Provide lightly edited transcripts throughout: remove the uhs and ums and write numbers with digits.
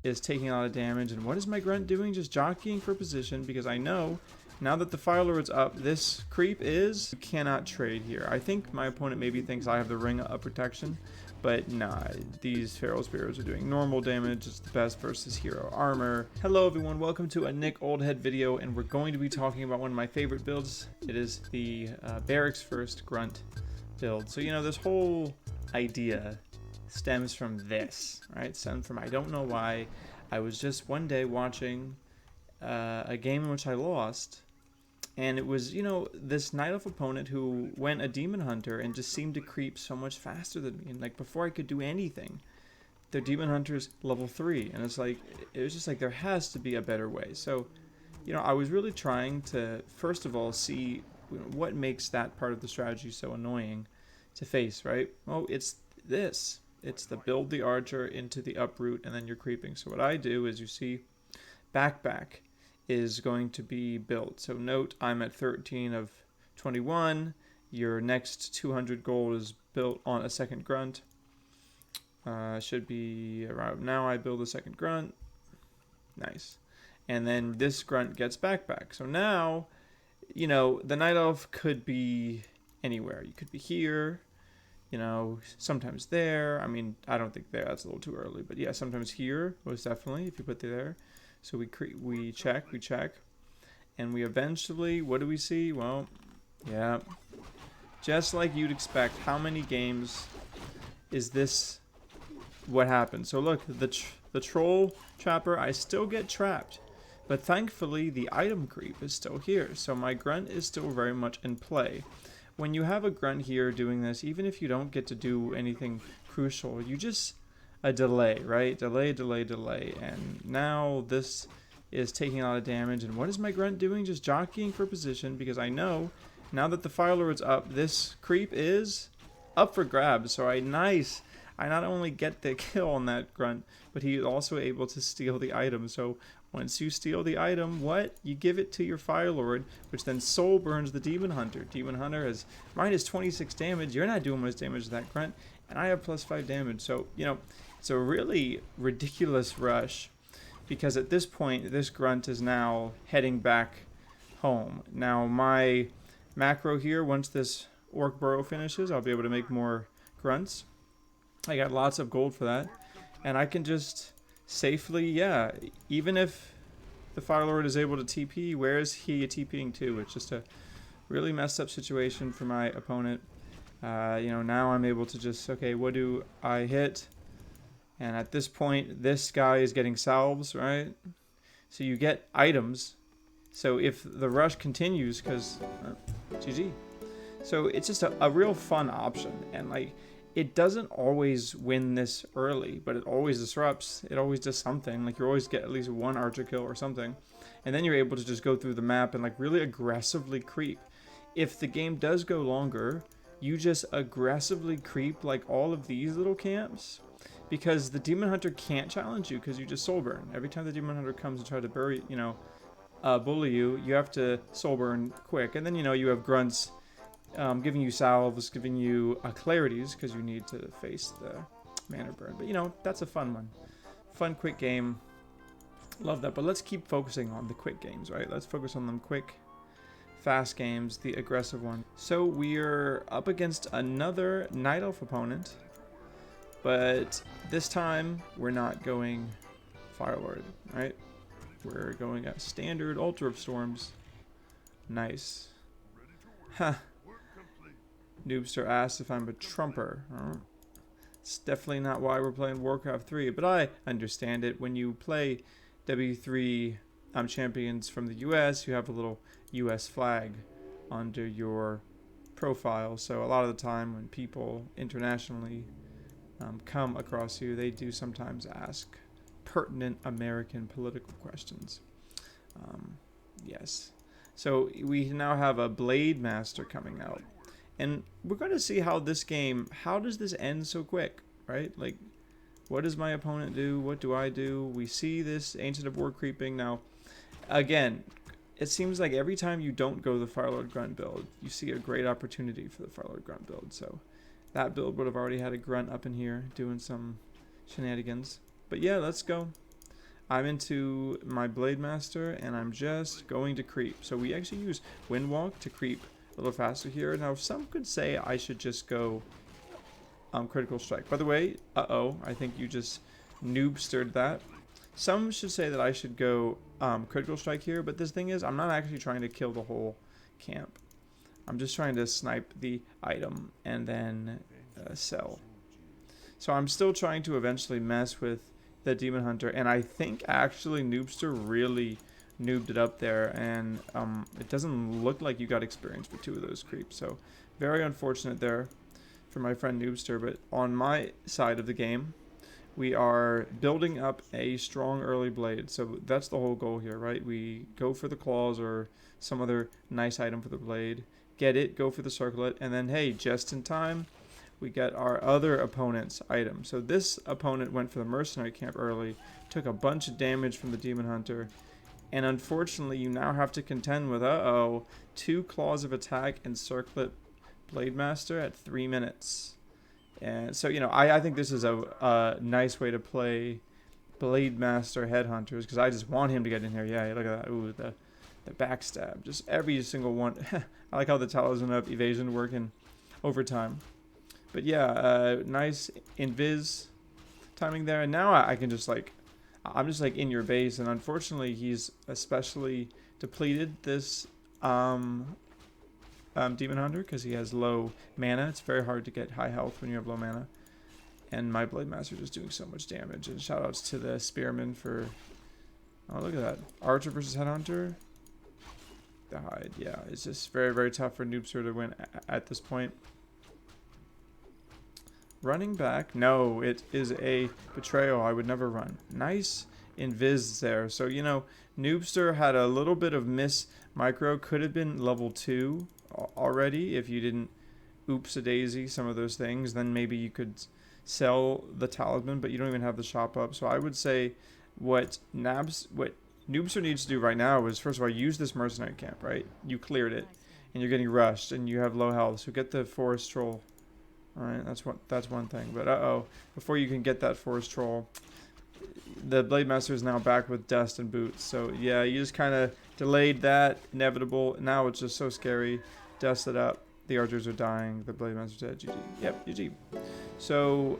is taking a lot of damage. And what is my Grunt doing? Just jockeying for position, because I know now that the Fire Lord's up, this creep is... You cannot trade here. I think my opponent maybe thinks I have the Ring of Protection, but nah, these Feral Spears are doing normal damage. It's the best versus hero armor. Hello everyone, welcome to a Nick Oldhead video, and we're going to be talking about one of my favorite builds. It is the Barracks first Grunt build. So, you know, this whole idea stems from this, right? Stems from, I don't know why, I was just one day watching a game in which I lost, and it was, you know, this night elf opponent who went a demon hunter and just seemed to creep so much faster than me. And like before I could do anything, their demon hunter's level 3, and it's like, it was just like there has to be a better way. So, you know, I was really trying to first of all see what makes that part of the strategy so annoying to face, right? Oh, it's this. It's the build the archer into the uproot and then you're creeping. So what I do is, you see, backpack is going to be built. So note, I'm at 13 of 21. Your next 200 gold is built on a second grunt. Should be around now. I build a second grunt. Nice. And then this grunt gets backpack. So now, you know, the night elf could be anywhere. You could be here, you know, sometimes there. I mean, I don't think there, that's a little too early, but yeah, sometimes here, most definitely, if you put it there. So we check, and we eventually, what do we see? Well, yeah, just like you'd expect. How many games is this what happens? So look, the troll trapper, I still get trapped, but thankfully the item creep is still here. So my grunt is still very much in play. When you have a grunt here doing this, even if you don't get to do anything crucial, you just a delay, right? Delay, and now this is taking a lot of damage. And what is my grunt doing? Just jockeying for position, because I know now that the Fire Lord's up, this creep is up for grabs. So I not only get the kill on that grunt, but he's also able to steal the item. So once you steal the item, what? You give it to your Fire Lord, which then soul burns the Demon Hunter. Demon Hunter has minus 26 damage. You're not doing much damage to that grunt, and I have plus 5 damage. So, you know, it's a really ridiculous rush, because at this point, this grunt is now heading back home. Now, my macro here, once this orc burrow finishes, I'll be able to make more grunts. I got lots of gold for that, and I can just safely, yeah, even if the Fire Lord is able to TP, where is he TPing to? It's just a really messed up situation for my opponent. You know, now I'm able to just, okay, what do I hit? And at this point, this guy is getting salves, right? So you get items. So if the rush continues, because GG. So it's just a real fun option, and like, it doesn't always win this early, but it always disrupts. It always does something. Like, you always get at least one archer kill or something. And then you're able to just go through the map and like really aggressively creep. If the game does go longer, you just aggressively creep like all of these little camps, because the Demon Hunter can't challenge you because you just soul burn. Every time the Demon Hunter comes and try to bury, you know, bully you, you have to soul burn quick. And then, you know, you have grunts giving you salves, giving you clarities, because you need to face the mana burn. But, you know, that's a fun one. Fun, quick game. Love that. But let's keep focusing on the quick games, right? Let's focus on them quick, fast games, the aggressive one. So we're up against another Night Elf opponent, but this time we're not going Fire Lord, right? We're going at standard Altar of Storms. Nice. Huh. Noobster asked if I'm a trumper. It's definitely not why we're playing Warcraft 3, but I understand it. When you play W3 champions from the US, you have a little US flag under your profile. So a lot of the time when people internationally come across you, they do sometimes ask pertinent American political questions. Yes. So we now have a Blade Master coming out. And we're going to see how this game, how does this end so quick, right? Like, what does my opponent do? What do I do? We see this Ancient of War creeping. Now, again, it seems like every time you don't go the Firelord Grunt build, you see a great opportunity for the Firelord Grunt build. So that build would have already had a Grunt up in here doing some shenanigans. But yeah, let's go. I'm into my Blade Master, and I'm just going to creep. So we actually use Windwalk to creep a little faster here. Now, some could say I should just go Critical Strike. By the way, I think you just noobstered that. Some should say that I should go Critical Strike here, but this thing is, I'm not actually trying to kill the whole camp. I'm just trying to snipe the item and then sell. So I'm still trying to eventually mess with the Demon Hunter, and I think actually Noobster really noobed it up there, and it doesn't look like you got experience for 2 of those creeps, so very unfortunate there for my friend Noobster. But on my side of the game, we are building up a strong early blade, so that's the whole goal here, right? We go for the claws or some other nice item for the blade, get it, go for the circlet, and then hey, just in time, we get our other opponent's item. So this opponent went for the mercenary camp early, took a bunch of damage from the Demon Hunter, and unfortunately you now have to contend with 2 claws of attack and circlet Blade Master at 3 minutes. And so, you know, I think this is a nice way to play Blade Master Headhunters, because I just want him to get in here. Yeah, look at that. Ooh, the backstab. Just every single one. I like how the Talisman of Evasion working overtime. But yeah, nice invis timing there. And now I can just like, I'm just like in your base. And unfortunately, he's especially depleted this Demon Hunter because he has low mana. It's very hard to get high health when you have low mana. And my Blade Master just doing so much damage. And shoutouts to the Spearman for, oh, look at that. Archer versus Headhunter. The hide, yeah. It's just very, very tough for Noobster to win at this point. Running back. No, it is a betrayal. I would never run. Nice invis there. So, you know, Noobster had a little bit of miss micro. Could have been level 2 already if you didn't oops-a-daisy some of those things. Then maybe you could sell the Talisman, but you don't even have the shop up. So I would say what Noobster needs to do right now is, first of all, use this mercenary camp, right? You cleared it, and you're getting rushed, and you have low health. So get the forest troll. All right, that's one thing. But before you can get that forest troll, the Blade Master is now back with dust and boots. So yeah, you just kind of delayed that. Inevitable. Now it's just so scary. Dust it up. The archers are dying. The Blade Master's dead. GG. Yep, GG. So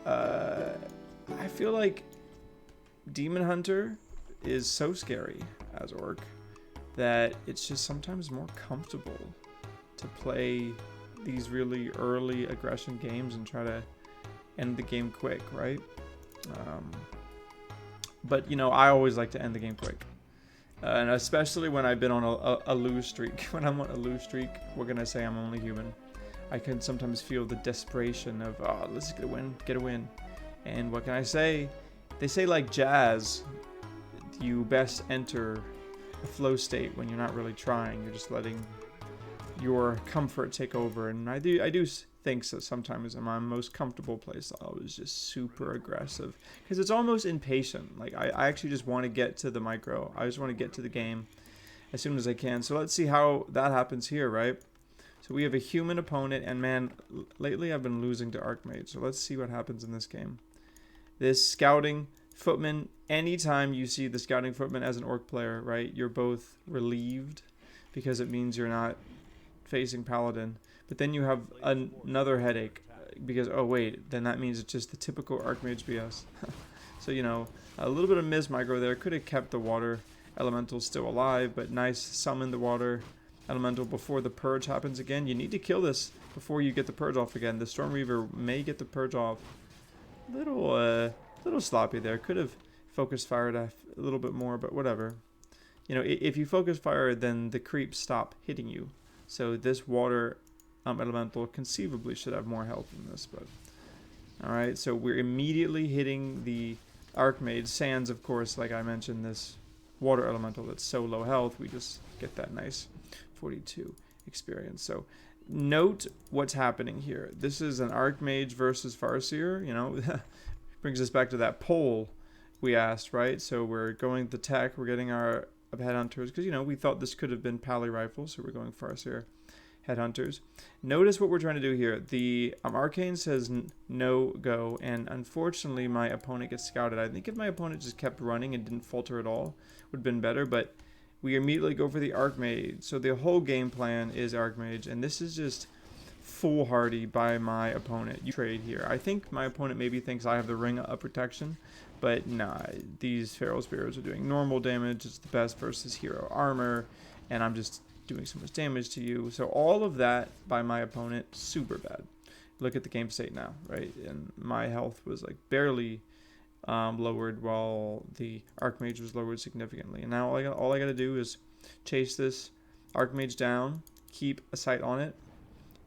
I feel like Demon Hunter is so scary as Orc that it's just sometimes more comfortable to play these really early aggression games and try to end the game quick, right? But, you know, I always like to end the game quick. And especially when I've been on a lose streak. When I'm on a lose streak, what can I say? I'm only human. I can sometimes feel the desperation of, oh, let's get a win. And what can I say? They say, like jazz, you best enter a flow state when you're not really trying. You're just letting your comfort take over. And I do think that sometimes in my most comfortable playstyle is just super aggressive because it's almost impatient. Like I actually just want to get to the micro. I just want to get to the game as soon as I can. So let's see how that happens here, right? So we have a human opponent, and man, lately I've been losing to Archmage. So let's see what happens in this game. This scouting footman, anytime you see the scouting footman as an Orc player, right, you're both relieved because it means you're not facing paladin. But then you have another headache because, oh wait, then that means it's just the typical Archmage BS. So, you know, a little bit of miss micro there. Could have kept the water elemental still alive, but nice summon the water elemental before the purge happens again. You need to kill this before you get the purge off again. The Storm Reaver may get the purge off. Little sloppy there. Could have focus fired a little bit more, but whatever. You know, if you focus fire, then the creeps stop hitting you. So this water elemental conceivably should have more health than this, but alright, so we're immediately hitting the Archmage. Sans, of course, like I mentioned, this water elemental that's so low health, we just get that nice 42 experience. So note what's happening here. This is an Archmage versus Farseer, you know, brings us back to that poll we asked, right? So we're going the tech, we're getting our Headhunters, because, you know, we thought this could have been Pally Rifle, so we're going Farseer. Headhunters. Notice what we're trying to do here. The arcane says no go, and unfortunately my opponent gets scouted. I think if my opponent just kept running and didn't falter at all, would have been better, but we immediately go for the archmage. So the whole game plan is archmage, and this is just foolhardy by my opponent. You trade here. I think my opponent maybe thinks I have the ring of protection, but nah, these feral spears are doing normal damage. It's the best versus hero armor, and I'm just doing so much damage to you. So all of that by my opponent, super bad. Look at the game state now, right? And my health was like barely lowered, while the archmage was lowered significantly. And now all I got to do is chase this archmage down, keep a sight on it.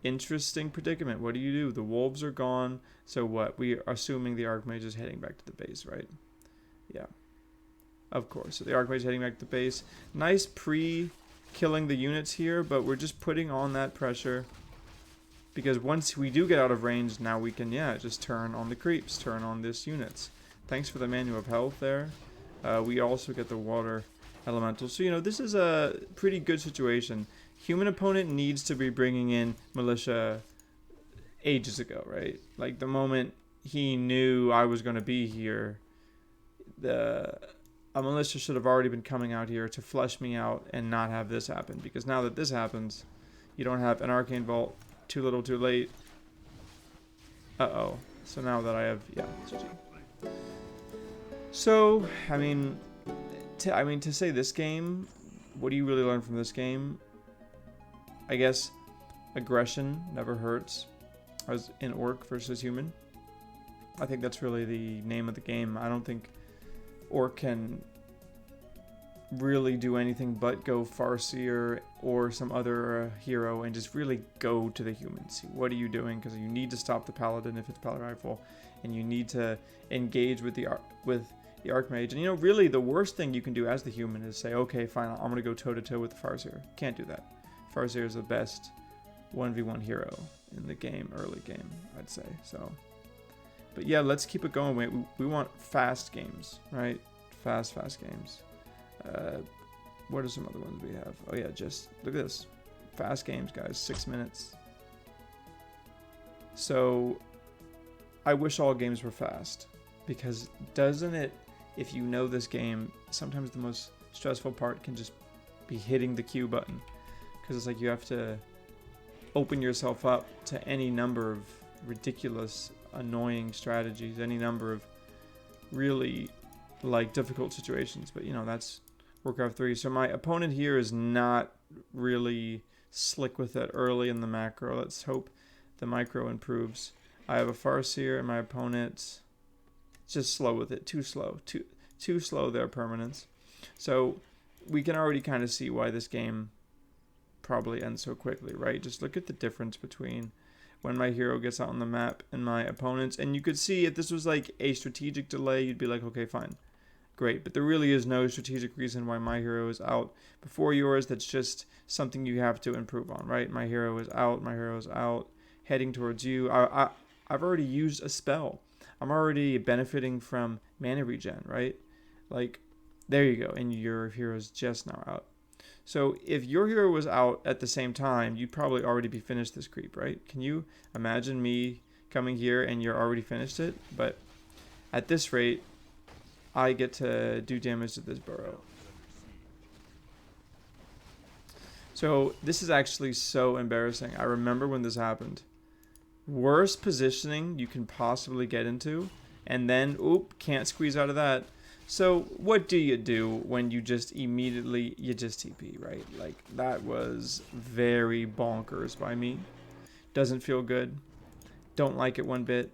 Interesting predicament. What do? The wolves are gone. So what? We are assuming the archmage is heading back to the base, right? Yeah. Of course. So the archmage is heading back to the base. Nice killing the units here, but we're just putting on that pressure, because once we do get out of range, now we can, yeah, just turn on the creeps, turn on this units. Thanks for the manual of health there. We also get the water elemental. So, you know, this is a pretty good situation. Human opponent needs to be bringing in militia ages ago, right? Like the moment he knew I was going to be here, a militia should have already been coming out here to flush me out and not have this happen. Because now that this happens, you don't have an arcane vault. Too little, too late. Uh-oh. So now that I have, yeah, GG. So, I mean, to say this game, what do you really learn from this game? I guess aggression never hurts. I was in orc versus human. I think that's really the name of the game. I don't think orc can really do anything but go Farseer or some other hero and just really go to the humans. What are you doing? Because you need to stop the paladin if it's paladin rifle, and you need to engage with the archmage. And you know, really the worst thing you can do as the human is say, okay, fine, I'm gonna go toe to toe with the Farseer. Can't do that. Farseer is the best 1v1 hero in the game, early game, I'd say. So, but yeah, let's keep it going. We want fast games, right? Fast games. What are some other ones we have? Oh yeah, just look at this. Fast games, guys. 6 minutes. So I wish all games were fast, because doesn't it, if you know this game, sometimes the most stressful part can just be hitting the Q button, because it's like you have to open yourself up to any number of ridiculous, annoying strategies, any number of really like difficult situations. But you know, that's Warcraft 3. So my opponent here is not really slick with it early in the macro. Let's hope the micro improves. I have a Farseer and my opponent's just slow with it. Too slow. Too slow their permanence. So we can already kind of see why this game probably ends so quickly, right? Just look at the difference between when my hero gets out on the map and my opponent's. And you could see if this was like a strategic delay, you'd be like, okay, fine. Great, but there really is no strategic reason why my hero is out before yours. That's just something you have to improve on, right? My hero is out, heading towards you. I've already used a spell. I'm already benefiting from mana regen, right? Like, there you go, and your hero's just now out. So if your hero was out at the same time, you'd probably already be finished this creep, right? Can you imagine me coming here and you're already finished it? But at this rate, I get to do damage to this burrow. So this is actually so embarrassing. I remember when this happened. Worst positioning you can possibly get into, and then, oop, can't squeeze out of that. So what do you do when you just immediately, you just TP, right? Like, that was very bonkers by me. Doesn't feel good. Don't like it one bit.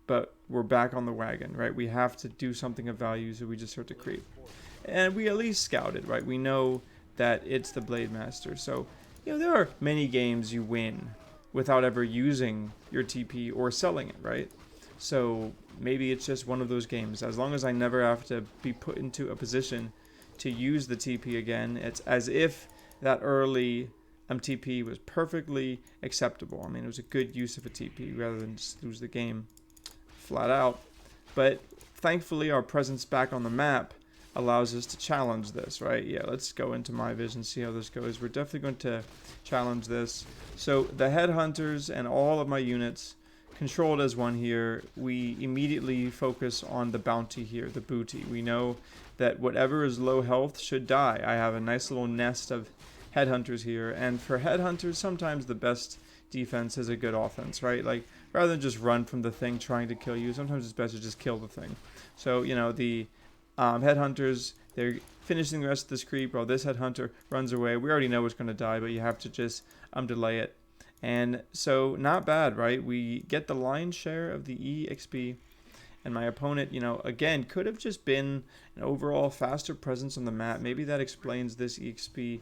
But we're back on the wagon, right? We have to do something of value, so we just start to creep. And we at least scouted, right? We know that it's the Blade Master. So, you know, there are many games you win without ever using your TP or selling it, right? So maybe it's just one of those games. As long as I never have to be put into a position to use the TP again, it's as if that early TP was perfectly acceptable. I mean, it was a good use of a TP rather than just lose the game flat out. But thankfully our presence back on the map allows us to challenge this, right? Yeah, let's go into my vision, see how this goes. We're definitely going to challenge this. So the Headhunters and all of my units controlled as one here, we immediately focus on the bounty here, the booty. We know that whatever is low health should die. I have a nice little nest of Headhunters here, and for Headhunters, sometimes the best defense is a good offense, right? Like, rather than just run from the thing trying to kill you, sometimes it's best to just kill the thing. So, you know, the Headhunters, they're finishing the rest of this creep while this Headhunter runs away. We already know it's going to die, but you have to just delay it. And so, not bad, right? We get the lion's share of the EXP. And my opponent, you know, again, could have just been an overall faster presence on the map. Maybe that explains this EXP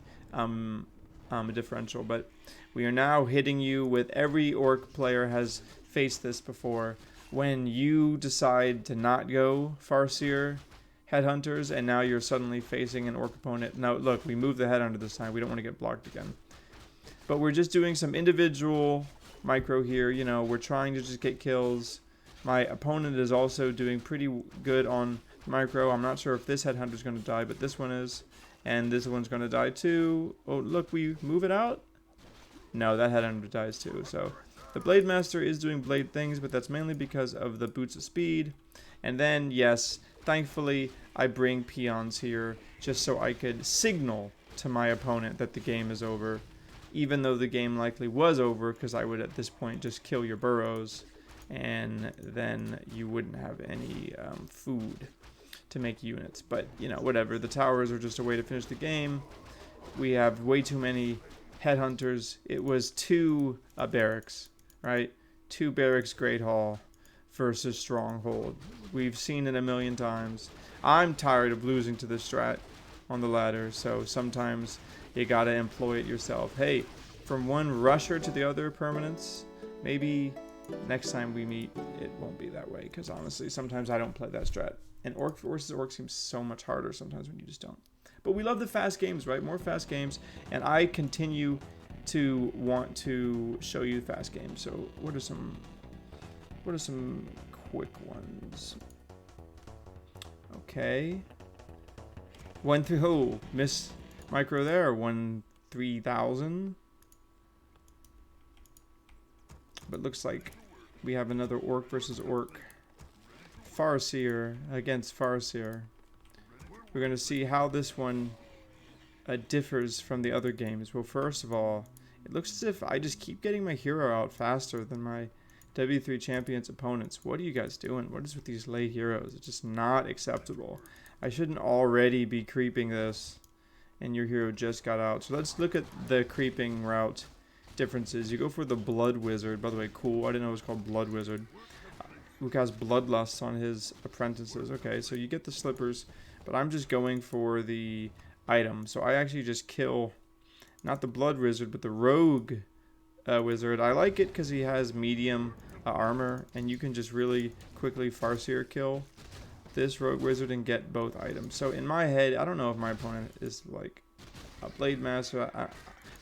differential. But we are now hitting you with every orc player has faced this before. When you decide to not go Farseer Headhunters, and now you're suddenly facing an orc opponent. Now, look, we moved the Headhunter this time. We don't want to get blocked again. But we're just doing some individual micro here. You know, we're trying to just get kills. My opponent is also doing pretty good on micro. I'm not sure if this Headhunter is going to die, but this one is. And this one's going to die too. Oh, look, we move it out? No, that Headhunter dies too. So the Blade Master is doing blade things, but that's mainly because of the boots of speed. And then, yes, thankfully, I bring peons here just so I could signal to my opponent that the game is over. Even though the game likely was over, because I would at this point just kill your burrows. And then you wouldn't have any food to make units. But, you know, whatever. The towers are just a way to finish the game. We have way too many Headhunters. It was 2 barracks, right? 2 barracks Great Hall versus Stronghold. We've seen it a million times. I'm tired of losing to this strat on the ladder, so sometimes you gotta employ it yourself. Hey, from one rusher to the other permanents, maybe next time we meet, it won't be that way, because honestly, sometimes I don't play that strat. And orc versus orc seems so much harder sometimes when you just don't. But we love the fast games, right? More fast games, and I continue to want to show you fast games. So what are some quick ones? Okay. 1-3, oh, miss micro there. 1-3000. But looks like we have another orc versus orc. Farseer against Farseer. We're going to see how this one differs from the other games. Well, first of all, it looks as if I just keep getting my hero out faster than my W3 Champions opponents. What are you guys doing? What is with these late heroes? It's just not acceptable. I shouldn't already be creeping this, and your hero just got out. So let's look at the creeping route differences. You go for the Blood Wizard. By the way, cool. I didn't know it was called Blood Wizard. Who has bloodlust on his apprentices. Okay, so you get the slippers, but I'm just going for the item. So I actually just kill, not the Blood Wizard, but the Rogue Wizard. I like it because he has medium armor, and you can just really quickly Farseer kill this Rogue Wizard and get both items. So in my head, I don't know if my opponent is like a Blade Master. I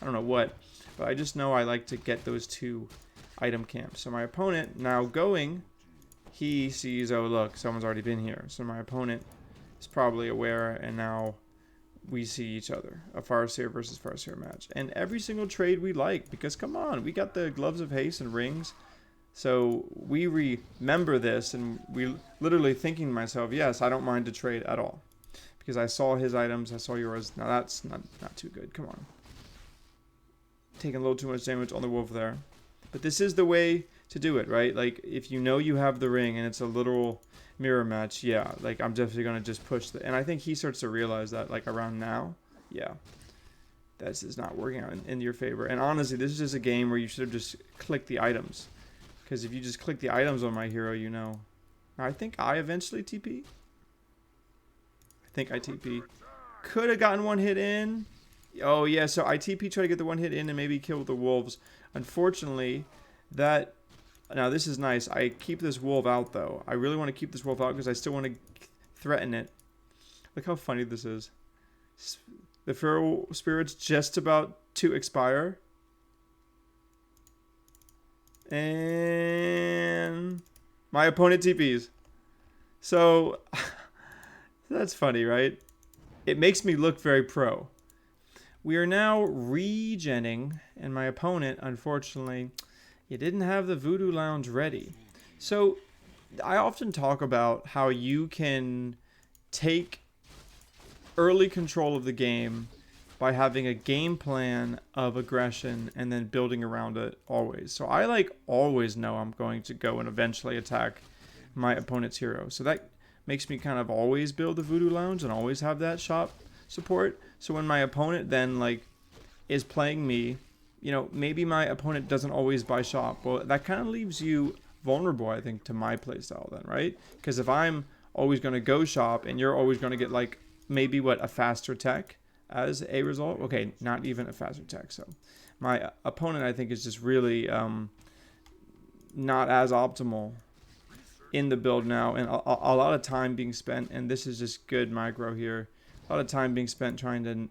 don't know what, but I just know I like to get those 2 item camps. So my opponent now going, he sees, oh look, someone's already been here. So my opponent is probably aware, and now we see each other. A Farseer versus Farseer match. And every single trade we like, because come on, we got the Gloves of Haste and rings. So we remember this, and we literally thinking to myself, yes, I don't mind to trade at all. Because I saw his items, I saw yours. Now that's not too good, come on. Taking a little too much damage on the wolf there. But this is the way to do it, right? Like, if you know you have the ring and it's a literal mirror match, yeah, like, I'm definitely going to just push and I think he starts to realize that, like, around now, yeah, this is not working out in your favor. And honestly, this is just a game where you should have just clicked the items. Because if you just click the items on my hero, you know. I think I eventually TP. I think I TP. Could have gotten one hit in. Oh, yeah, so I TP, try to get the one hit in and maybe kill the wolves. Unfortunately, that... Now, this is nice. I keep this wolf out, though. I really want to keep this wolf out because I still want to threaten it. Look how funny this is. The feral spirit's just about to expire. And my opponent TPs. So, that's funny, right? it makes me look very pro. We are now regenning, and my opponent, unfortunately, he didn't have the Voodoo Lounge ready. So I often talk about how you can take early control of the game by having a game plan of aggression and then building around it always. So I like always know I'm going to go and eventually attack my opponent's hero. So that makes me kind of always build the Voodoo Lounge and always have that shop support. So when my opponent then like is playing me, you know, maybe my opponent doesn't always buy shop. Well, that kind of leaves you vulnerable, I think, to my playstyle then, right? Because if I'm always going to go shop and you're always going to get like maybe what, a faster tech as a result. Okay, not even a faster tech. So my opponent, I think, is just really not as optimal in the build now, and a lot of time being spent, and this is just good micro here, a lot of time being spent trying to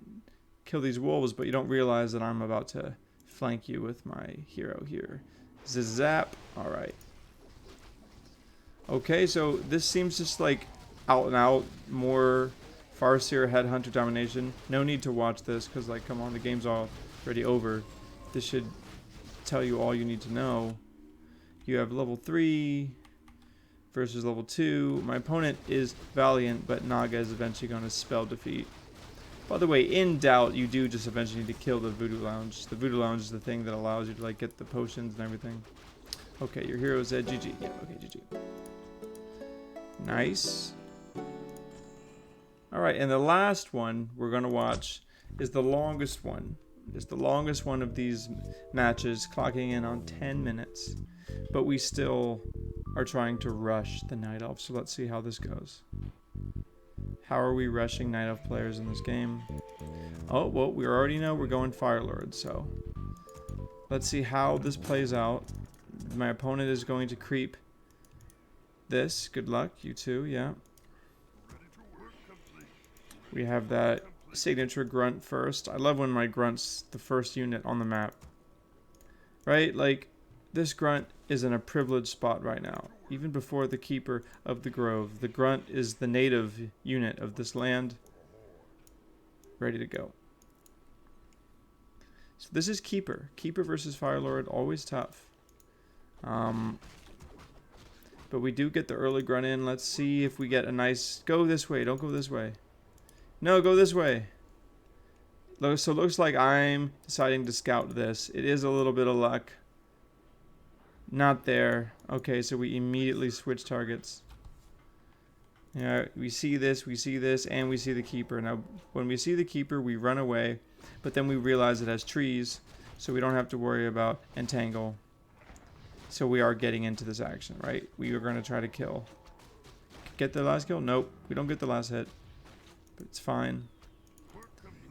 kill these wolves, but you don't realize that I'm about to flank you with my hero here. Zap. All right. Okay, so this seems just like out and out more Farseer Headhunter domination. No need to watch this because, like, come on, the game's already over. This should tell you all you need to know. You have level 3 versus level 2. My opponent is Valiant, but Naga is eventually going to spell defeat. By the way, in doubt, you do just eventually need to kill the Voodoo Lounge. The Voodoo Lounge is the thing that allows you to like get the potions and everything. Okay, your hero's at GG. Yeah, okay, GG. Nice. Alright, and the last one we're going to watch is the longest one. It's the longest one of these matches, clocking in on 10 minutes. But we still are trying to rush the Night Elf, so let's see how this goes. How are we rushing Night Elf players in this game? Oh, well, we already know we're going Firelord, so let's see how this plays out. My opponent is going to creep this. Good luck, you too, yeah. We have that signature Grunt first. I love when my Grunt's the first unit on the map. Right? Like, this Grunt is in a privileged spot right now. Even before the Keeper of the Grove. The Grunt is the native unit of this land. Ready to go. So this is Keeper. Keeper versus Firelord, always tough. But we do get the early Grunt in. Let's see if we get a nice... Go this way. Don't go this way. No, go this way. So it looks like I'm deciding to scout this. It is a little bit of luck. Not there. Okay, so we immediately switch targets. Yeah, we see this, and we see the Keeper. Now, when we see the Keeper, we run away, but then we realize it has trees, so we don't have to worry about entangle. So we are getting into this action, right? We are going to try to kill. Get the last kill? Nope, we don't get the last hit. But it's fine.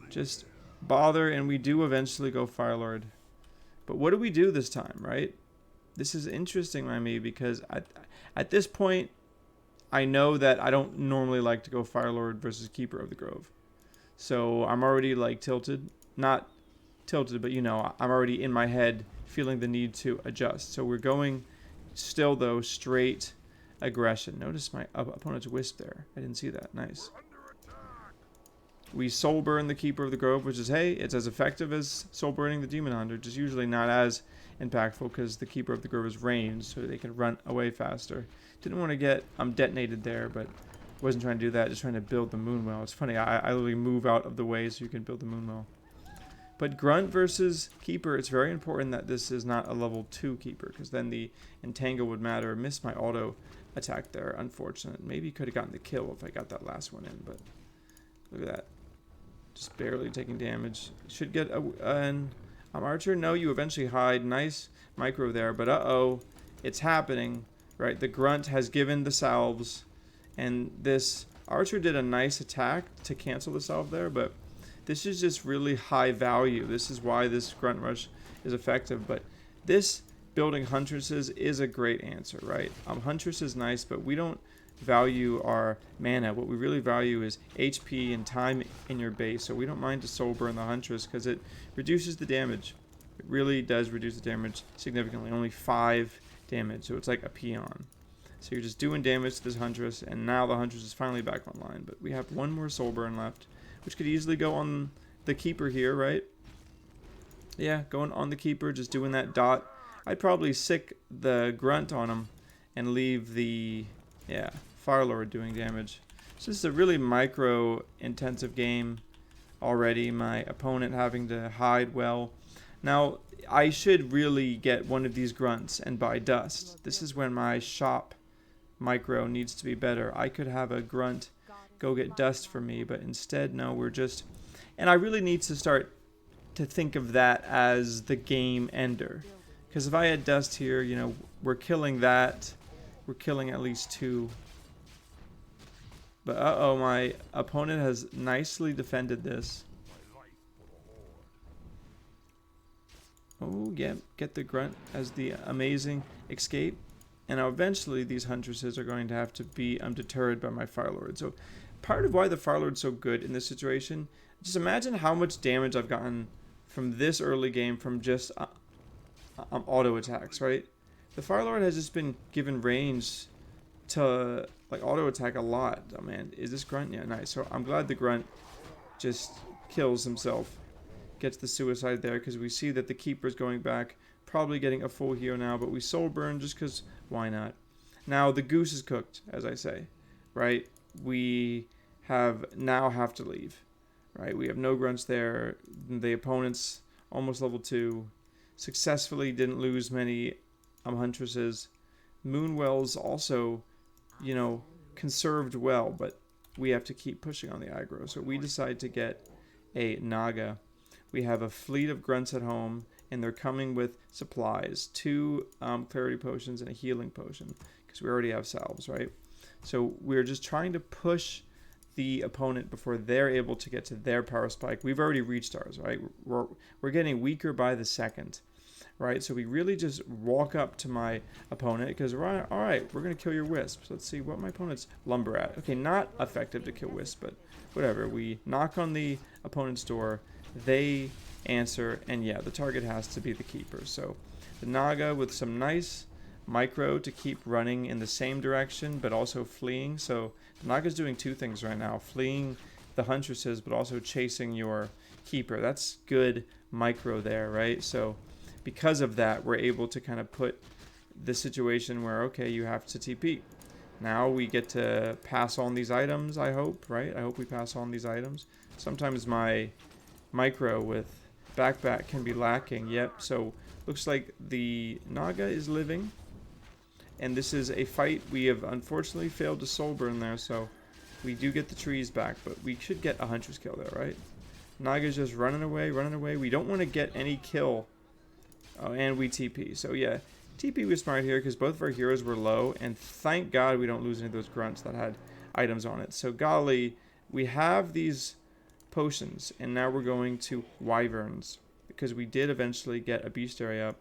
Just bother, and we do eventually go Firelord. But what do we do this time, right? This is interesting by me because at this point, I know that I don't normally like to go Firelord versus Keeper of the Grove. So I'm already like tilted. Not tilted, but you know, I'm already in my head feeling the need to adjust. So we're going still, though, straight aggression. Notice my opponent's wisp there. I didn't see that. Nice. We soul burn the Keeper of the Grove, which is, hey, it's as effective as soul burning the Demon Hunter, just usually not as impactful because the Keeper of the Grove is ranged, so they can run away faster. Didn't want to get detonated there, but wasn't trying to do that, just trying to build the Moonwell. It's funny, I literally move out of the way so you can build the Moonwell. But Grunt versus Keeper, it's very important that this is not a level 2 Keeper, because then the Entangle would matter. Missed my auto attack there, unfortunate. Maybe could have gotten the kill if I got that last one in, but look at that. Just barely taking damage. Should get an archer. No, you eventually hide. Nice micro there, but uh-oh. It's happening, right? The Grunt has given the salves, and this archer did a nice attack to cancel the salve there, but this is just really high value. This is why this Grunt Rush is effective, but this building Huntresses is a great answer, right? Huntress is nice, but we don't value our mana. What we really value is HP and time in your base, so we don't mind to soul burn the Huntress because it reduces the damage. It really does reduce the damage significantly, only 5 damage, so it's like a peon. So you're just doing damage to this Huntress, and now the Huntress is finally back online, but we have one more soul burn left. which could easily go on the keeper here, right? Yeah, going on the keeper, just doing that dot. I'd probably sick the grunt on him and leave the, yeah, Firelord doing damage. So this is a really micro intensive game already. My opponent having to hide well. Now, I should really get one of these grunts and buy dust. This is when my shop micro needs to be better. I could have a grunt go get dust for me, but instead, no, we're just... And I really need to start to think of that as the game ender. Because if I had dust here, you know, we're killing that. We're killing at least 2. But uh-oh, my opponent has nicely defended this. Oh, yeah, get the grunt as the amazing escape. And now eventually these huntresses are going to have to be deterred by my Firelord. So part of why the Firelord's so good in this situation, just imagine how much damage I've gotten from this early game from just auto attacks, right? The Firelord has just been given range to like auto attack a lot. Oh man, is this grunt? Yeah, nice. So I'm glad the grunt just kills himself. Gets the suicide there because we see that the keeper's going back, probably getting a full heal now, but we soul burn just because why not? Now the goose is cooked, as I say, right? We now have to leave, right? We have no grunts there. The opponent's almost level 2, successfully didn't lose many huntresses. Moonwell's also, you know, conserved well, but we have to keep pushing on the aggro. So we decide to get a Naga. We have a fleet of grunts at home, and they're coming with supplies, 2 clarity potions and a healing potion, because we already have salves, right? So we're just trying to push the opponent before they're able to get to their power spike. We've already reached ours, right? We're getting weaker by the second, right? So we really just walk up to my opponent because we're all right, we're going to kill your wisps. Let's see what my opponent's lumber at. Okay, not effective to kill wisps, but whatever. We knock on the opponent's door. They answer, and yeah, the target has to be the keeper. So the Naga with some nice micro to keep running in the same direction, but also fleeing. So the Naga's doing 2 things right now, fleeing the huntresses, but also chasing your keeper. That's good micro there, right? So because of that, we're able to kind of put the situation where, okay, you have to TP. Now we get to pass on these items, I hope, right? I hope we pass on these items. Sometimes my micro with backpack can be lacking. Yep, so looks like the Naga is living. And this is a fight. We have unfortunately failed to soul burn there, so we do get the trees back, but we should get a hunter's kill there, right? Naga's just running away, running away. We don't want to get any kill. Oh, and we TP. So yeah, TP was smart here because both of our heroes were low, and thank God we don't lose any of those grunts that had items on it. So golly, we have these potions, and now we're going to wyverns because we did eventually get a bestiary up,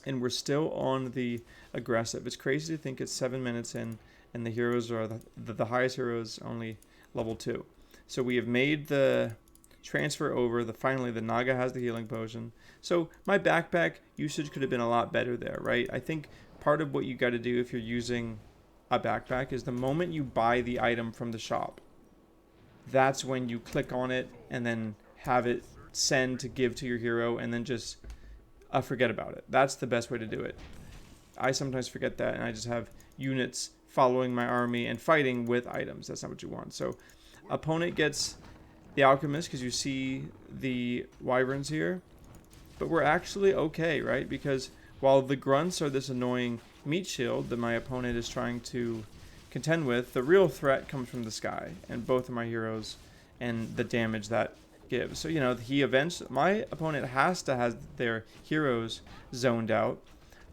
and we're still on the aggressive. It's crazy to think it's 7 minutes in, and the heroes are the highest heroes only level 2. So we have made the transfer over. Finally the Naga has the healing potion. So my backpack usage could have been a lot better there, right? I think part of what you got to do if you're using a backpack is the moment you buy the item from the shop, that's when you click on it and then have it send to give to your hero, and then just forget about it. That's the best way to do it. I sometimes forget that, and I just have units following my army and fighting with items. That's not what you want. So opponent gets the alchemist because you see the wyverns here, but we're actually okay, right? Because while the grunts are this annoying meat shield that my opponent is trying to contend with, the real threat comes from the sky and both of my heroes and the damage that gives. So, you know, my opponent has to have their heroes zoned out,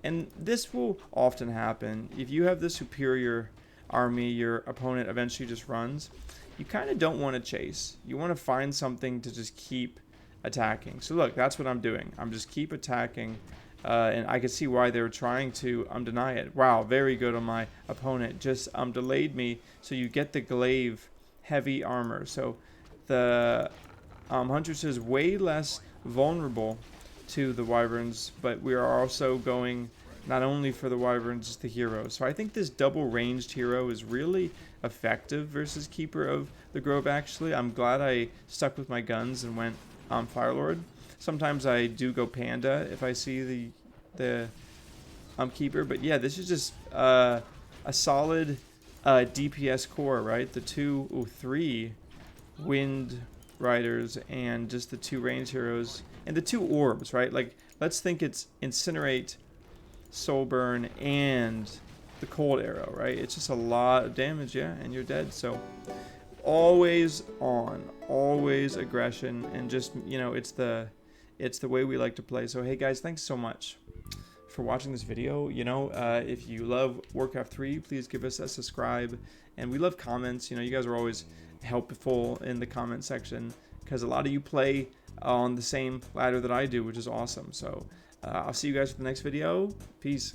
and this will often happen. If you have the superior army, your opponent eventually just runs. You kind of don't want to chase. You want to find something to just keep attacking. So look, that's what I'm doing. I'm just keep attacking, and I can see why they were trying to deny it. Wow, very good on my opponent. Just delayed me, so you get the glaive heavy armor. So the Huntress is way less vulnerable to the wyverns, but we are also going not only for the wyverns, the hero. So I think this double ranged hero is really effective versus keeper of the grove. Actually, I'm glad I stuck with my guns and went on Firelord. Sometimes I do go panda if I see the keeper, but yeah, this is just a solid DPS core, right? The 3 wind riders and just the 2 range heroes and the 2 orbs, right? Like, let's think it's incinerate, soul burn, and the cold arrow, right? It's just a lot of damage, yeah, and you're dead. So always on, always aggression, and just, you know, it's the way we like to play. So hey guys, thanks so much for watching this video. You know, if you love Warcraft 3, please give us a subscribe, and we love comments. You know, you guys are always helpful in the comment section because a lot of you play on the same ladder that I do, which is awesome. So I'll see you guys for the next video. Peace.